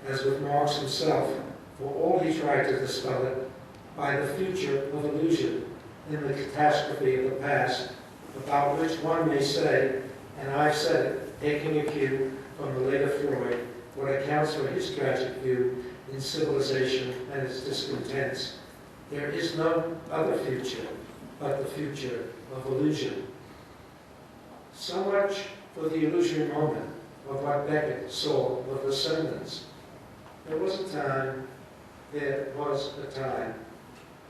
as with Marx himself, for all he tried to dispel it, by the future of illusion in the catastrophe of the past, about which one may say, and I've said it, taking a cue from the later Freud, what accounts for his tragic view in civilization and its discontents. There is no other future but the future of illusion. So much for the illusory moment of what Beckett saw of ascendance. There was a time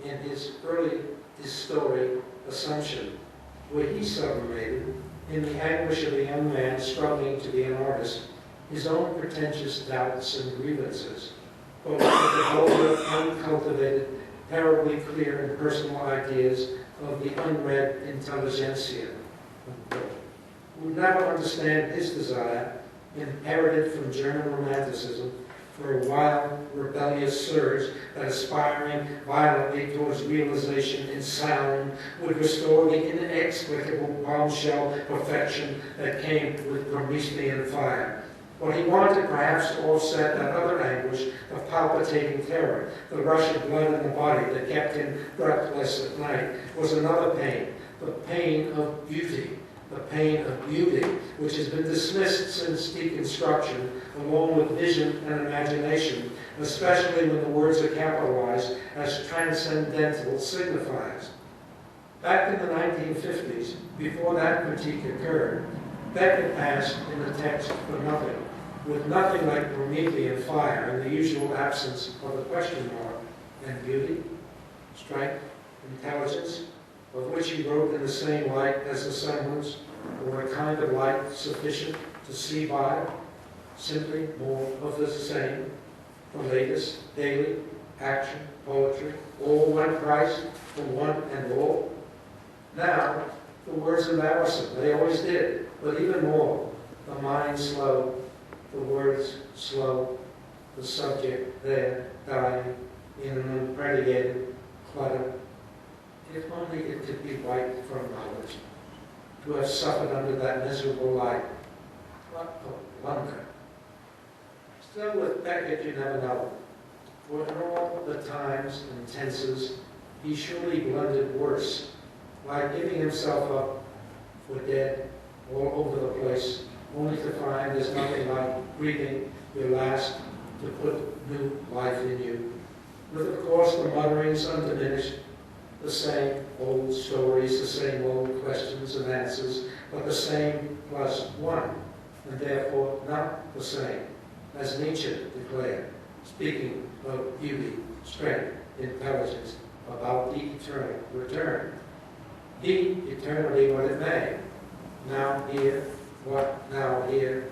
in his early historic assumption where he sublimated, in the anguish of a young man struggling to be an artist, his own pretentious doubts and grievances, but with the vulgar, uncultivated, terribly clear and personal ideas of the unread intelligentsia, who never understand his desire, inherited from German Romanticism, for a wild, rebellious surge that, aspiring violently towards realization in sound, would restore the inexplicable bombshell perfection that came with Promethean fire. What he wanted perhaps to offset that other anguish of palpitating terror, the rush of blood in the body that kept him breathless at night, was another pain, the pain of beauty. The pain of beauty, which has been dismissed since deconstruction, along with vision and imagination, especially when the words are capitalized as transcendental signifiers. Back in the 1950s, before that critique occurred, Beckett asked in the text for nothing, with nothing like Promethean fire and the usual absence of a question mark, and beauty, strength, intelligence, of which he wrote in the same light as the semblance, or a kind of light sufficient to see by, simply more of the same, the latest, daily, action, poetry, all one price for one and all. Now, the words embarrass him. They always did, but even more. The mind slow, the words slow, the subject there, dying in an unpredicated clutter. If only it could be wiped from knowledge, to have suffered under that miserable light. What a wonder. Still with Beckett, you never know. For in all the times and tenses, he surely blundered worse, like giving himself up for dead all over the place, only to find there's nothing like breathing your last to put new life in you. With, of course, the mutterings undiminished, the same old stories, the same old questions and answers, but the same plus one, and therefore not the same, as Nietzsche declared, speaking of beauty, strength, intelligence, about the eternal return. Be eternally what it may. Now here, what now here,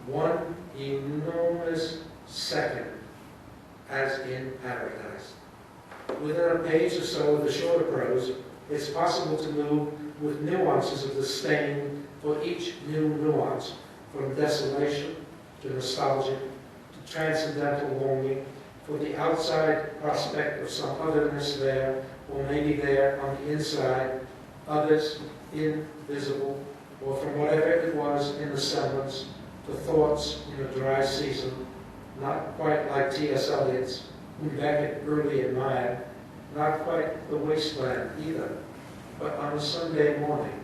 one enormous second, as in paradise. Within a page or so of the shorter prose, it's possible to move with nuances of disdain for each new nuance, from desolation to nostalgia to transcendental longing for the outside prospect of some otherness there, or maybe there on the inside, others invisible, or from whatever it was in the semblance, to thoughts in a dry season, not quite like T.S. Eliot's, whom Beckett early admired, not quite the wasteland either, but on a Sunday morning,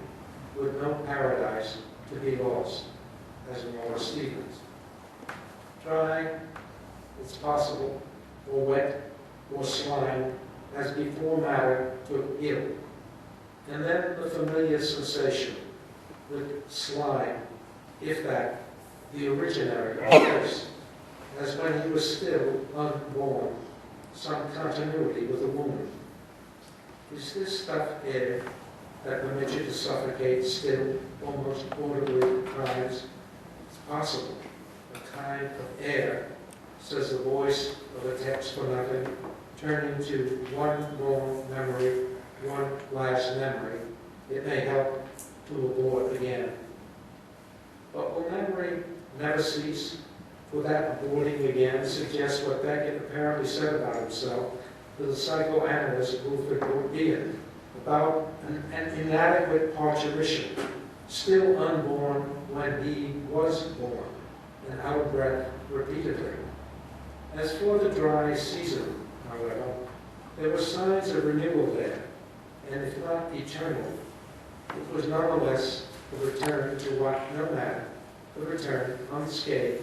with no paradise to be lost, as Wallace Stevens. Dry, it's possible, or wet, or slime, as before matter took ill. And then the familiar sensation, with slime, if that, the originary place, as when he was still unborn, some continuity with a woman. Is this stuff air that permits you to suffocate still, almost audibly at times? It's possible. A kind of air, says the voice of a text for nothing, turning to one more memory, one last memory. It may help to abort again. But will memory never cease? For that aborting again suggests what Beckett apparently said about himself to the psychoanalyst Wilfred Bourdieu about an inadequate parturition, still unborn when he was born, and out of breath repeatedly. As for the dry season, however, there were signs of renewal there, and if not eternal, it was nonetheless the return to what, no matter, the return unscathed,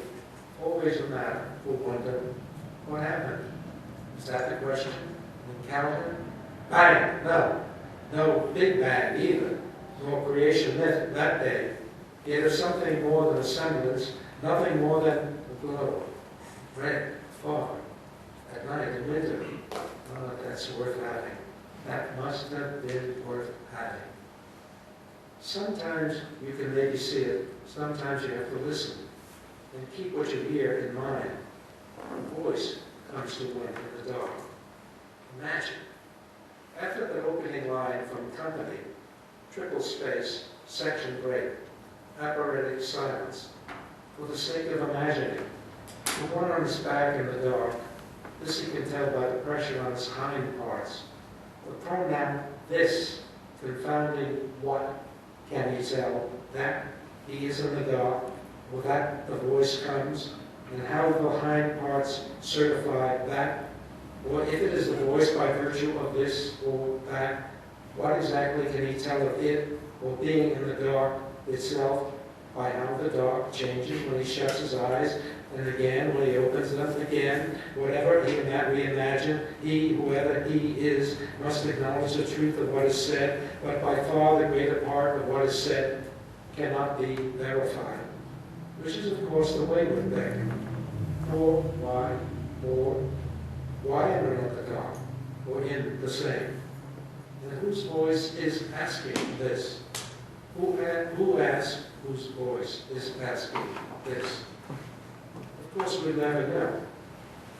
always a matter for wonder. What happened? Is that the question? Encounter? Bang! No. No Big Bang either, nor creation myth that day. It is something more than a semblance, nothing more than a glow. Red, far, at night in winter. Oh, that's worth having. That must have been worth having. Sometimes you can maybe see it, sometimes you have to listen. And keep what you hear in mind. A voice comes to one in the dark. Imagine. After the opening line from company, triple space, section break, aphoretic silence, for the sake of imagining, the one on his back in the dark, this he can tell by the pressure on his hind parts. The pronoun this, confounding what can he tell? That he is in the dark, or that the voice comes, and how the hind parts certify that, or if it is the voice by virtue of this or that, what exactly can he tell of it, or being in the dark itself, by how the dark changes when he shuts his eyes, and again when he opens them again, whatever we imagine, he, whoever he is, must acknowledge the truth of what is said, but by far the greater part of what is said cannot be verified. Which is, of course, the way with Beckett. For, why, or, why in the dark, or in the same? And whose voice is asking this? Who asks whose voice is asking this? Of course, we never know.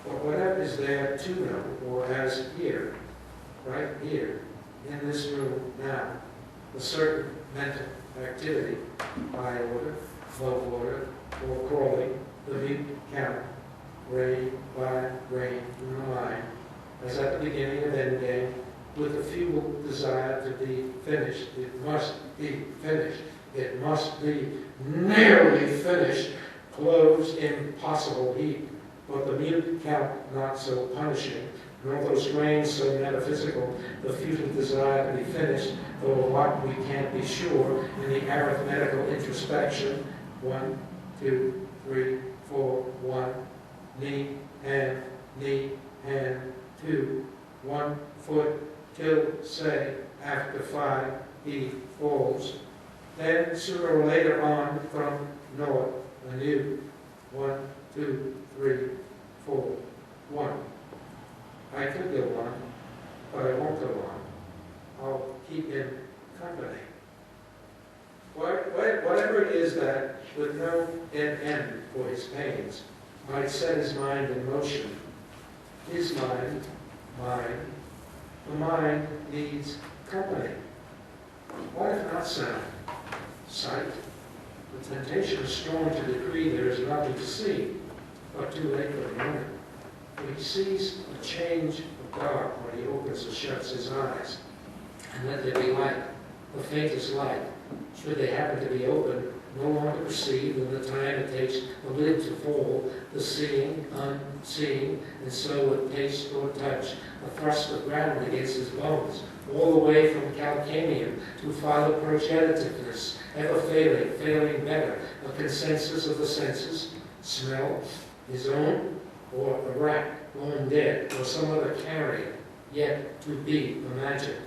But whatever is there to know, or as here, right here, in this room now, a certain mental activity, high order, low order, or crawling, the mute count, grain by grain in the line, as at the beginning of endgame, with the futile desire to be finished. It must be finished. It must be nearly finished. Closed impossible heap. But the mute count not so punishing, nor those grains so metaphysical, the futile desire to be finished, though of what we can't be sure in the arithmetical introspection. 1, 2, 3, 4, 1. Knee, hand, 2. 1 foot, till, say, after 5, he falls. Then, sooner or later on, from north, anew. 1, 2, 3, 4, 1. I could go on, but I won't go on. I'll keep in company. Whatever it is that, with no end for his pains, might set his mind in motion. His mind, mine, the mind needs company. What if not sound? Sight. The temptation is strong to decree there is nothing to see, but too late for the moment. For he sees a change of dark when he opens or shuts his eyes. And let there be light, the faintest light. Should they happen to be open, no longer perceived in the time it takes the lid to fall, the seeing, unseeing, and so with taste or touch, a thrust of ground against his bones, all the way from calcanium to philoprogenitiveness, ever failing better, a consensus of the senses, smell, his own, or a rat long dead, or some other carrier, yet to be imagined.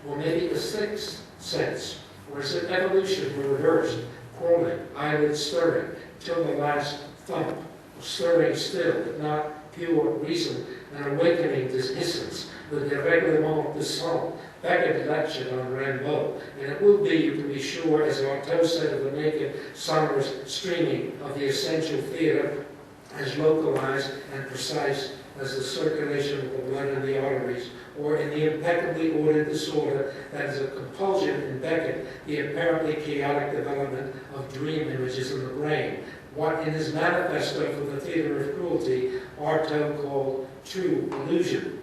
Or maybe a sixth sense, or is it evolution reversed, crawling, eyelids stirring, till the last thump, stirring still, but not pure reason, and awakening dissonance, the dérèglement du son. Beckett lectured on Rimbaud, and it will be, you can be sure, as Artaud said of the naked, sonorous streaming of the essential theater, as localized and precise as the circulation of the blood in the arteries, or in the impeccably ordered disorder that is a compulsion in Beckett, the apparently chaotic development of dream images in the brain, what in his manifesto for the theater of cruelty, Artaud called true illusion.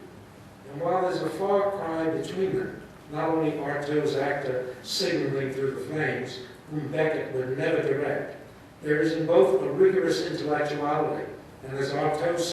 And while there's a far cry between them, not only Artaud's actor signaling through the flames, whom Beckett would never direct, there is in both a rigorous intellectuality, and as Artaud